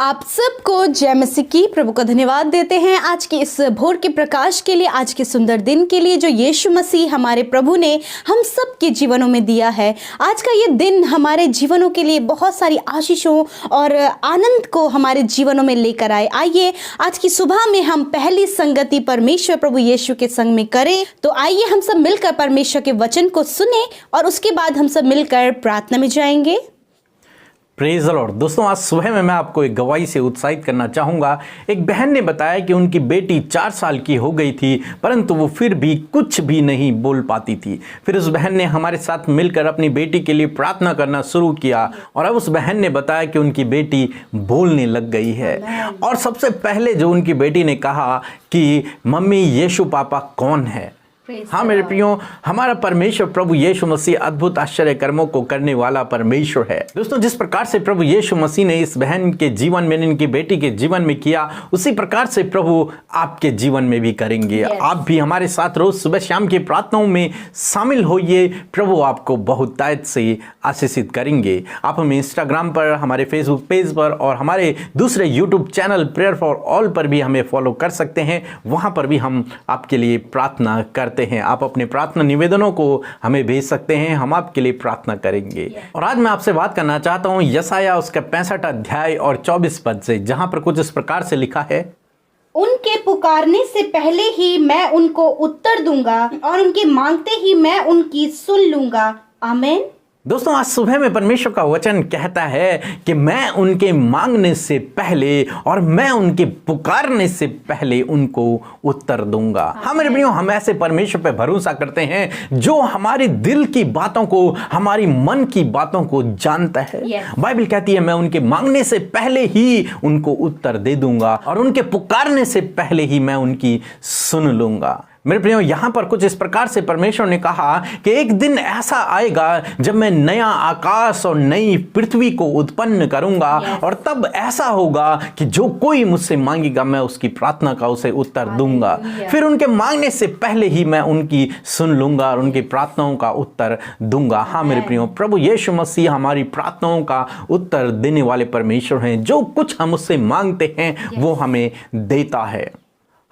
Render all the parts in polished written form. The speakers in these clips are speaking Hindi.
आप सबको जय मसीह की। प्रभु का धन्यवाद देते हैं आज की इस भोर के प्रकाश के लिए, आज के सुंदर दिन के लिए जो यीशु मसीह हमारे प्रभु ने हम सब के जीवनों में दिया है। आज का ये दिन हमारे जीवनों के लिए बहुत सारी आशीषों और आनंद को हमारे जीवनों में लेकर आए। आइए आज की सुबह में हम पहली संगति परमेश्वर प्रभु यीशु के संग में करें। तो आइए हम सब मिलकर परमेश्वर के वचन को सुने और उसके बाद हम सब मिलकर प्रार्थना में जाएंगे। Praise the Lord. दोस्तों, आज सुबह में मैं आपको एक गवाही से उत्साहित करना चाहूँगा। एक बहन ने बताया कि उनकी बेटी 4 साल की हो गई थी, परंतु वो फिर भी कुछ भी नहीं बोल पाती थी। फिर उस बहन ने हमारे साथ मिलकर अपनी बेटी के लिए प्रार्थना करना शुरू किया और अब उस बहन ने बताया कि उनकी बेटी बोलने लग गई है। और सबसे पहले जो उनकी बेटी ने कहा कि मम्मी, यीशु पापा कौन है। हाँ मेरे प्रियो, हमारा परमेश्वर प्रभु यीशु मसीह अद्भुत आश्चर्य कर्मों को करने वाला परमेश्वर है। दोस्तों, जिस प्रकार से प्रभु यीशु मसीह ने इस बहन के जीवन में, इनकी बेटी के जीवन में किया, उसी प्रकार से प्रभु आपके जीवन में भी करेंगे। आप भी हमारे साथ रोज सुबह शाम की प्रार्थनाओं में शामिल होइए। प्रभु आपको बहुतायत से आशीषित करेंगे। आप हमें इंस्टाग्राम पर, हमारे फेसबुक पेज पर और हमारे दूसरे YouTube channel prayer for all पर भी हमें फॉलो कर सकते हैं। वहां पर भी हम आपके लिए प्रार्थना करते हैं। आप अपने प्रार्थना निवेदनों को हमें भेज सकते हैं, हम आपके लिए प्रार्थना करेंगे। और आज मैं आपसे बात करना चाहता हूं यशायाह उसका 65 अध्याय और 24 पद से, जहां पर कुछ इस प्रकार से लिखा है, उनके पुकारने से पहले ही मैं उनको उत्तर दूंगा और उनके मांगते ही मैं उनकी सुन लूंगा। आमीन। दोस्तों, आज सुबह में परमेश्वर का वचन कहता है कि मैं उनके मांगने से पहले और मैं उनके पुकारने से पहले उनको उत्तर दूंगा। हाँ मेरे प्रियो, हम ऐसे परमेश्वर पे भरोसा करते हैं जो हमारे दिल की बातों को, हमारी मन की बातों को जानता है। बाइबल कहती है मैं उनके मांगने से पहले ही उनको उत्तर दे दूंगा और उनके पुकारने से पहले ही मैं उनकी सुन लूंगा। मेरे प्रियो, यहां पर कुछ इस प्रकार से परमेश्वर ने कहा कि एक दिन ऐसा आएगा जब मैं नया आकाश और नई पृथ्वी को उत्पन्न करूंगा और तब ऐसा होगा कि जो कोई मुझसे मांगेगा मैं उसकी प्रार्थना का उसे उत्तर दूंगा। फिर उनके मांगने से पहले ही मैं उनकी सुन लूंगा और उनकी प्रार्थनाओं का उत्तर दूंगा। हाँ मेरे प्रियो, प्रभु यीशु मसीह हमारी प्रार्थनाओं का उत्तर देने वाले परमेश्वर हैं। जो कुछ हम उससे मांगते हैं वो हमें देता है।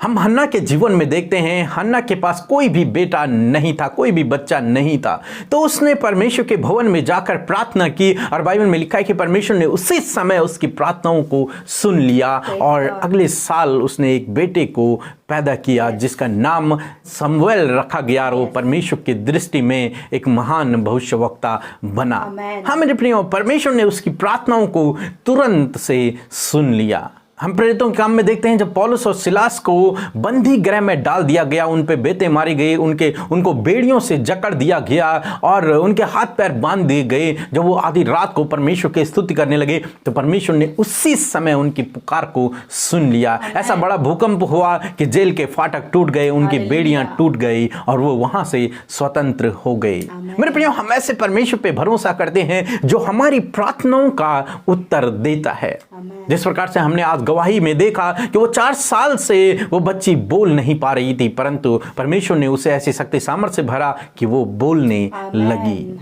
हम हन्ना के जीवन में देखते हैं, हन्ना के पास कोई भी बेटा नहीं था, कोई भी बच्चा नहीं था, तो उसने परमेश्वर के भवन में जाकर प्रार्थना की और बाइबल में लिखा है कि परमेश्वर ने उसी समय उसकी प्रार्थनाओं को सुन लिया और अगले साल उसने एक बेटे को पैदा किया जिसका नाम शमूएल रखा गया और वो परमेश्वर की दृष्टि में एक महान भविष्यवक्ता बना। हाँ मेरे प्रियो, परमेश्वर ने उसकी प्रार्थनाओं को तुरंत से सुन लिया। हम प्रेरितों के काम में देखते हैं जब पौलुस और सिलास को बंदी गृह में डाल दिया गया, उन पे बेतें मारी गई, उनको बेड़ियों से जकड़ दिया गया और उनके हाथ पैर बांध दिए गए। जब वो आधी रात को परमेश्वर की स्तुति करने लगे तो परमेश्वर ने उसी समय उनकी पुकार को सुन लिया। ऐसा बड़ा भूकंप हुआ कि जेल के फाटक टूट गए, उनकी बेड़ियां टूट गई और वो वहां से स्वतंत्र हो गए। मेरे प्रियो, हम ऐसे परमेश्वर पे भरोसा करते हैं जो हमारी प्रार्थनाओं का उत्तर देता है। जिस प्रकार से हमने आज गवाही में देखा कि वो 4 साल से वो बच्ची बोल नहीं पा रही थी, परंतु परमेश्वर ने उसे ऐसी शक्ति सामर्थ्य से भरा कि वो बोलने लगी।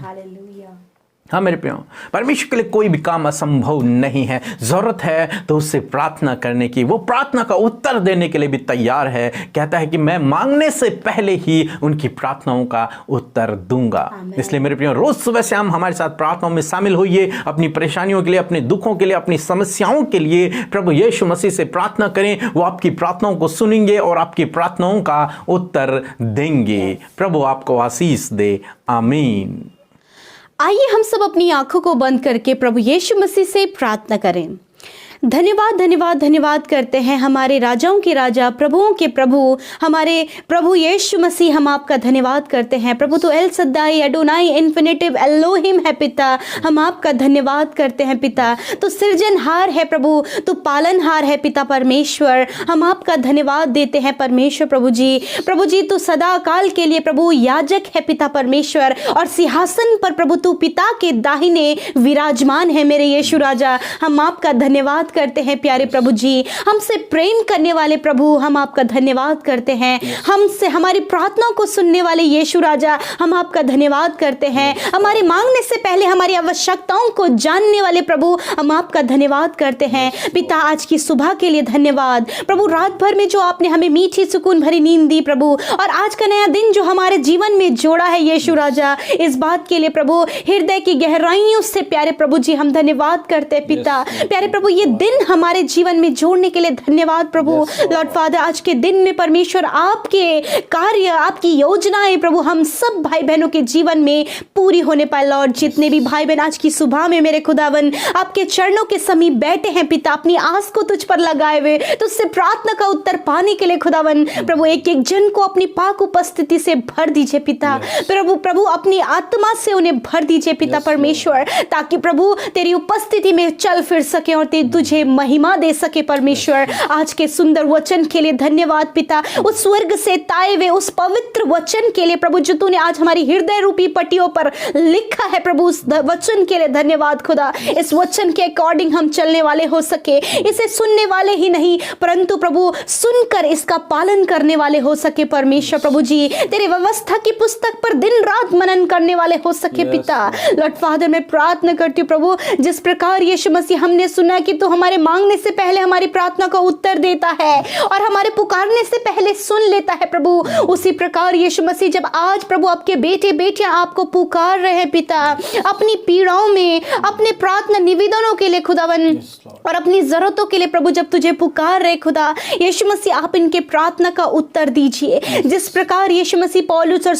हाँ मेरे प्रियो, परमेश्वर के लिए कोई भी काम असंभव नहीं है। जरूरत है तो उससे प्रार्थना करने की। वो प्रार्थना का उत्तर देने के लिए भी तैयार है। कहता है कि मैं मांगने से पहले ही उनकी प्रार्थनाओं का उत्तर दूंगा। इसलिए मेरे प्रियो, रोज सुबह शाम हमारे साथ प्रार्थनाओं में शामिल होइए। अपनी परेशानियों के लिए, अपने दुखों के लिए, अपनी समस्याओं के लिए प्रभु यीशु मसीह से प्रार्थना करें। वो आपकी प्रार्थनाओं को सुनेंगे और आपकी प्रार्थनाओं का उत्तर देंगे। प्रभु आपको आशीष दे। आमीन। आइए हम सब अपनी आंखों को बंद करके प्रभु यीशु मसीह से प्रार्थना करें। धन्यवाद धन्यवाद धन्यवाद करते हैं हमारे राजाओं के राजा, प्रभुओं के प्रभु, हमारे प्रभु यीशु मसीह। हम आपका धन्यवाद करते हैं प्रभु। तो एल सद्दाई, एडोनाई, इन्फिनिटिव, एलोहिम है पिता। हम आपका धन्यवाद करते हैं पिता। तो सृजनहार है प्रभु, तो पालनहार है पिता परमेश्वर। हम आपका धन्यवाद देते हैं परमेश्वर प्रभु जी। प्रभु जी, तो सदा काल के लिए प्रभु याजक है पिता परमेश्वर और सिंहासन पर प्रभु तू पिता के दाहिने विराजमान है मेरे यीशु राजा। हम आपका धन्यवाद धन्यवाद करते हैं प्यारे प्रभु जी। हमसे प्रेम करने वाले प्रभु, हम आपका धन्यवाद करते हैं। हमसे हमारी प्रार्थनाओं को सुनने वाले यीशु राजा, हम आपका धन्यवाद करते हैं। हमारे मांगने से पहले हमारी आवश्यकताओं को जानने वाले प्रभु, हम आपका धन्यवाद करते हैं। पिता, आज की सुबह के लिए धन्यवाद प्रभु। रात भर में जो आपने हमें मीठी सुकून भरी नींद दी प्रभु, और आज का नया दिन जो हमारे जीवन में जोड़ा है यीशु राजा, इस बात के लिए प्रभु हृदय की गहराइयों से प्यारे प्रभु जी हम धन्यवाद करते हैं। पिता प्यारे प्रभु, ये दिन हमारे जीवन में जोड़ने के लिए धन्यवाद प्रभु। लॉर्ड फादर, आज के दिन में परमेश्वर आपके कार्य, आपकी योजनाएं प्रभु हम सब भाई बहनों के जीवन में पूरी होने पाए। लॉर्ड, जितने भी भाई बहन आज की सुबह में मेरे खुदावन आपके चरणों के समीप बैठे हैं पिता, अपनी आस को तुझ पर लगाए हुए, तुझसे प्रार्थना का उत्तर पाने के लिए खुदावन प्रभु एक एक जन को अपनी पाक उपस्थिति से भर दीजिए पिता। प्रभु अपनी आत्मा से उन्हें भर दीजिए पिता परमेश्वर, ताकि प्रभु तेरी उपस्थिति में चल फिर सके और तुझे महिमा दे सके परमेश्वर। आज के सुंदर वचन के लिए धन्यवाद पिता, उस स्वर्ग से ताए हुए उस पवित्र वचन के लिए प्रभु जो तूने आज हमारी हृदय रूपी पट्टियों पर लिखा है प्रभु, उस वचन के लिए धन्यवाद खुदा। इस वचन के अकॉर्डिंग हम चलने वाले हो सके, इसे सुनने वाले ही नहीं परंतु प्रभु सुनकर इसका पालन करने वाले हो सके परमेश्वर। प्रभु जी तेरे व्यवस्था की पुस्तक पर दिन रात मनन करने वाले हो सके पिता। लॉर्ड फादर, मैं प्रार्थना करती हूँ प्रभु, जिस प्रकार यीशु मसीह हमने सुना कि तू हमारे मांगने से पहले हमारी प्रार्थना का उत्तर देता है और हमारे पुकारने से पहले सुन लेता है प्रभु, उसी प्रकार यीशु मसीह जब आज प्रभु आपके बेटे बेटियां आपको पुकार रहे हैं पिता, अपनी पीड़ाओं में, अपने प्रार्थना निवेदनों के लिए खुदावन और अपनी जरूरतों के लिए प्रभु जब तुझे पुकार रहे खुदा, यीशु मसीह आप इनके प्रार्थना का उत्तर दीजिए। जिस प्रकार यीशु मसीह पौलुस और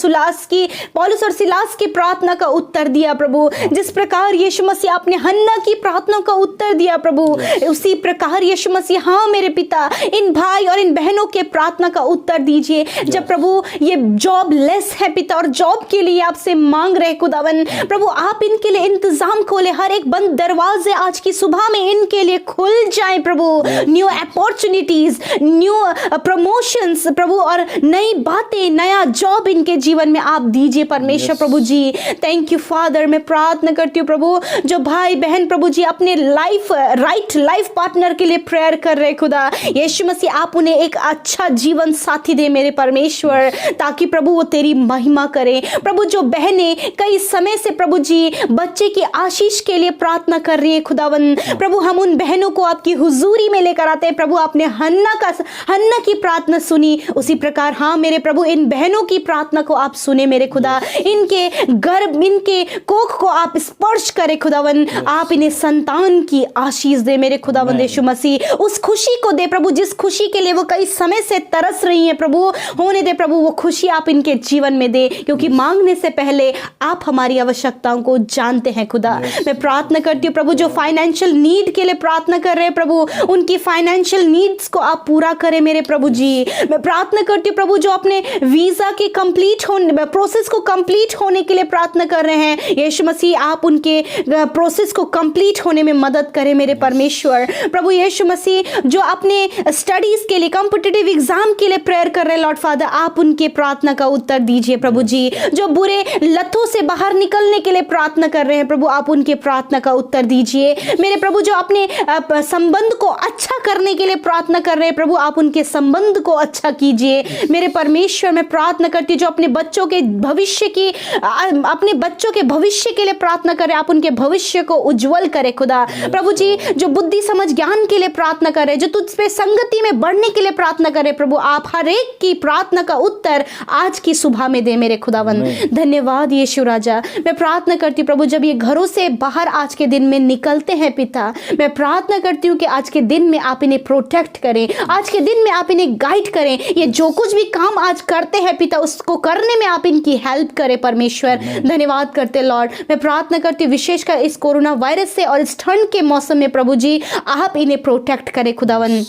सिलास की प्रार्थना का उत्तर दिया प्रभु, जिस प्रकार यीशु मसीह आपने हन्ना की प्रार्थना का उत्तर दिया प्रभु, उसी प्रकार यीशु मसीह हाँ मेरे पिता इन भाई और इन बहनों के प्रार्थना का उत्तर दीजिए। जब प्रभु ये जॉब लेस है पिता और जॉब के लिए आपसे मांग रहे खुदावन, प्रभु आप इनके लिए इंतजाम खोले, हर एक बंद दरवाजे आज की सुबह में इनके लिए खुल जाए प्रभु। न्यू अपॉर्चुनिटीज, न्यू प्रमोशंस प्रभु और नई बातें, नया जॉब इनके जीवन में आप दीजिए परमेश्वर प्रभु जी। Thank you father. मैं प्रार्थना करती हूँ प्रभु जो भाई बहन प्रभु जी अपने राइट लाइफ पार्टनर के लिए प्रेयर कर रहे खुदा, यीशु मसीह आप उन्हें एक अच्छा जीवन साथी दे मेरे परमेश्वर, ताकि प्रभु वो तेरी महिमा करें। प्रभु जो बहनें कई समय से प्रभु जी बच्चे की आशीष के लिए प्रार्थना कर रही है खुदावन, प्रभु हम उन बहनों को आपकी हुजूरी में लेकर आते हैं। प्रभु आपने हन्ना की प्रार्थना सुनी, उसी प्रकार हाँ मेरे प्रभु इन बहनों की प्रार्थना को आप सुने मेरे खुदा, इनके गर्भ, इनके कोख को आप स्पर्श करें खुदावन, आप इन्हें संतान की आशीष दे मेरे खुदावन यीशु मसीह, उस खुशी को दे प्रभु जिस खुशी के लिए वो कई समय से तरस रही हैं प्रभु, होने दे प्रभु वो खुशी आप इनके जीवन में दे, क्योंकि मांगने से पहले आप हमारी आवश्यकताओं को जानते हैं खुदा। मैं प्रार्थना करती हूँ प्रभु जो फाइनेंशियल नीड के लिए प्रार्थना कर रहे हैं प्रभु, उनकी फाइनेंशियल नीड्स को आप पूरा करें मेरे प्रभु जी। मैं प्रार्थना करती हूँ प्रभु जो अपने वीजा के प्रोसेस को कंप्लीट होने के लिए प्रार्थना कर रहे हैं, यीशु मसीह आप उनके प्रोसेस को कंप्लीट होने में मदद करें मेरे परमेश्वर। प्रभु यीशु मसीह जो अपने स्टडीज के लिए, कॉम्पिटिटिव एग्जाम के लिए प्रेयर कर रहे हैं लॉर्ड फादर, आप उनके प्रार्थना का उत्तर दीजिए प्रभु जी। जो बुरे लतों से बाहर निकलने के लिए प्रार्थना कर रहे हैं प्रभु, आप उनके प्रार्थना का उत्तर दीजिए मेरे प्रभु। जो अपने संबंध को अच्छा करने के लिए प्रार्थना कर रहे हैं प्रभु, आप उनके संबंध को अच्छा कीजिए मेरे परमेश्वर। मैं प्रार्थना करती हूँ जो अपने बच्चों के भविष्य के लिए प्रार्थना कर रहे हैं, आप उनके भविष्य को उज्जवल करें खुदा। प्रभु जी जो बुद्धि समझ ज्ञान के लिए प्रार्थना कर रहे हैं, जो तुझ पे संगति में बढ़ने के लिए प्रार्थना कर रहे हैं प्रभु, आप हर एक की प्रार्थना का उत्तर आज की सुबह में दे मेरे खुदावन। धन्यवाद यीशु राजा। मैं प्रार्थना करती हूँ प्रभु जब ये घरों से बाहर आज के दिन में निकलते हैं पिता, मैं प्रार्थना करती हूँ कि आज के दिन में आप इन्हें प्रोटेक्ट करें, आज के दिन में आप इन्हें गाइड करें, ये जो कुछ भी काम आज करते हैं पिता उसको करने में आप इनकी हेल्प करें परमेश्वर। धन्यवाद करते लॉर्ड। मैं प्रार्थना करती हूँ विशेषकर इस कोरोना वायरस से और इस ठंड के मौसम में प्रभु जी आप इन्हें प्रोटेक्ट करें खुदावन,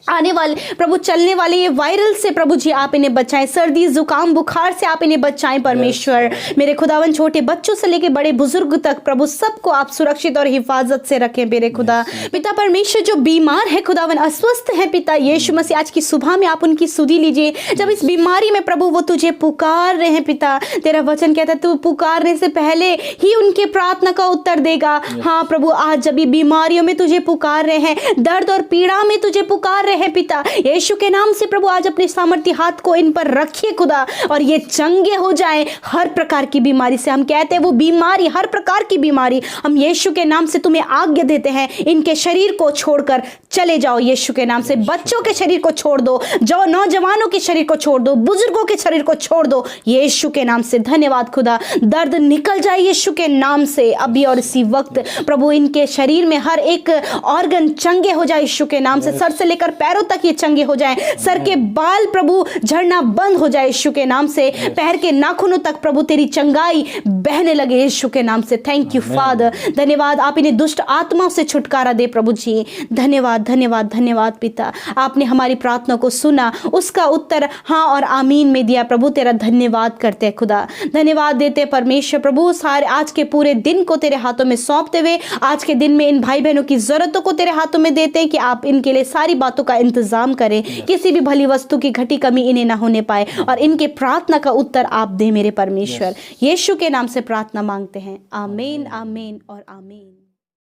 आने वाले प्रभु चलने वाले ये वायरल से प्रभु जी आप इन्हें बचाएं, सर्दी जुकाम बुखार से आप इन्हें बचाएं परमेश्वर। मेरे खुदावन छोटे बच्चों से लेके बड़े बुजुर्ग तक प्रभु सबको आप सुरक्षित और हिफाजत से रखें मेरे खुदा। पिता परमेश्वर जो बीमार है खुदावन, अस्वस्थ है पिता यीशु मसीह, आज की सुबह में आप उनकी सुधि लीजिए। जब इस बीमारी में प्रभु वो तुझे पुकार रहे हैं पिता, तेरा वचन कहता है तू पुकारने से पहले ही उनके प्रार्थना का उत्तर देगा। हाँ प्रभु, आज जब ये बीमारियों में तुझे पुकार रहे हैं, दर्द और पीड़ा में तुझे पुकार रहे हैं पिता, यीशु के नाम से प्रभु आज अपने सामर्थ्य हाथ को इन पर रखिए खुदा, और ये चंगे हो जाएं हर प्रकार की बीमारी से। हम कहते हैं वो बीमारी, हर प्रकार की बीमारी, हम यीशु के नाम से तुम्हें आज्ञा देते हैं, इनके शरीर को छोड़कर चले जाओ यीशु के नाम से। बच्चों के शरीर को छोड़ दो, जो नौजवानों के शरीर को छोड़ दो, बुजुर्गों के शरीर को छोड़ दो यीशु के नाम से। धन्यवाद खुदा, दर्द निकल जाए यीशु के नाम से अभी और इसी वक्त प्रभु। इनके शरीर में हर एक ऑर्गन चंगे हो जाए यीशु के नाम से, सर से लेकर पैरों तक ये चंगे हो जाएं, सर के बाल प्रभु झड़ना बंद हो जाए यीशु के नाम से, पैर के नाखूनों तक प्रभु तेरी चंगाई बहने लगे यीशु के नाम से। थैंक यू फादर, धन्यवाद। आप इन्हें दुष्ट आत्माओं से छुटकारा दे प्रभु जी। धन्यवाद धन्यवाद धन्यवाद पिता, आपने हमारी प्रार्थना को सुना, उसका उत्तर हाँ और आमीन में दिया प्रभु। तेरा धन्यवाद करते हैं खुदा, धन्यवाद देते परमेश्वर प्रभु। सारे आज के पूरे दिन को तेरे हाथों में सौंपते हुए आज के दिन में इन भाई बहनों की जरूरतों को तेरे हाथों में देते हैं कि आप इनके लिए सारी बातों का इंतजाम करें, किसी भी भली वस्तु की घटी कमी इन्हें ना होने पाए, और इनके प्रार्थना का उत्तर आप दे मेरे परमेश्वर। यीशु के नाम से प्रार्थना मांगते हैं, आमीन आमीन और आमीन।